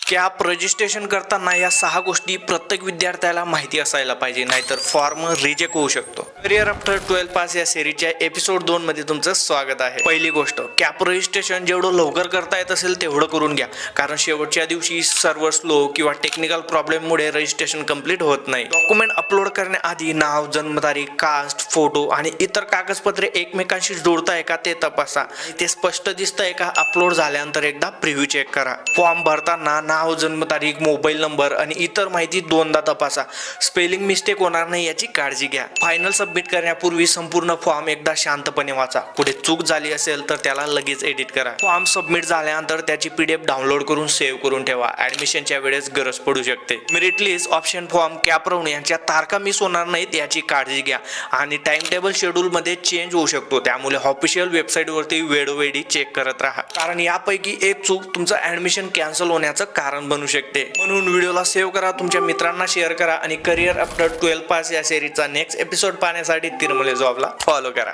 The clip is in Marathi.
कॅप रजिस्ट्रेशन करताना या 6 गोष्टी प्रत्येक विद्यार्थ्याला माहिती असायला पाहिजे, नाहीतर फॉर्म रिजेक्ट होऊ शकतो. करिअर आफ्टर 12 पास या सिरीजच्या एपिसोड 2 मध्ये तुमचं स्वागत आहे. पहिली गोष्ट, कॅप रजिस्ट्रेशन जेवढं लवकर करता येत असेल तेवढं करून घ्या, कारण शेवटच्या दिवशी सर्व्हर स्लो किंवा टेक्निकल प्रॉब्लेममुळे रजिस्ट्रेशन कंप्लीट होत नाही. डॉक्युमेंट अपलोड करण्याआधी नाव, जन्मतारीख, कास्ट, फोटो आणि इतर कागदपत्रे एकमेकांशी जोडताय का ते तपासा. ते स्पष्ट दिसतंय का अपलोड झाल्यानंतर एकदा प्रिव्ह्यू चेक करा. फॉर्म भरताना नाव, जन्मतारीख, मोबाईल नंबर आणि इतर माहिती दोनदा तपासा. स्पेलिंग मिस्टेक होणार नाही याची काळजी घ्या. फायनल सबमिट करण्यापूर्वी संपूर्ण फॉर्म एकदा शांतपणे वाचा. पुढे चूक झाली असेल तर त्याला लगेच एडिट करा. फॉर्म सबमिट झाल्यानंतर त्याची PDF डाउनलोड करून सेव्ह करून ठेवा. ऍडमिशनच्या वेळेस गरज पडू शकते. Merit list, option form, cap round यांच्या तारखा मिस होणार नाहीत याची काळजी घ्या. आणि टाइम टेबल शेड्यूल मध्ये चेंज होऊ शकतो, त्यामुळे ऑफिशियल वेबसाईट वरती वेळोवेळी चेक करत राहा, कारण यापैकी एक चूक तुमचं ऍडमिशन कॅन्सल होण्याचं कारण बनू शकते. म्हणून व्हिडिओला सेव्ह करा, तुमच्या मित्रांना शेअर करा आणि करिअर आफ्टर 12 पास या सिरीजचा नेक्स्ट एपिसोड पाहण्यासाठी तिरमले जॉबला फॉलो करा.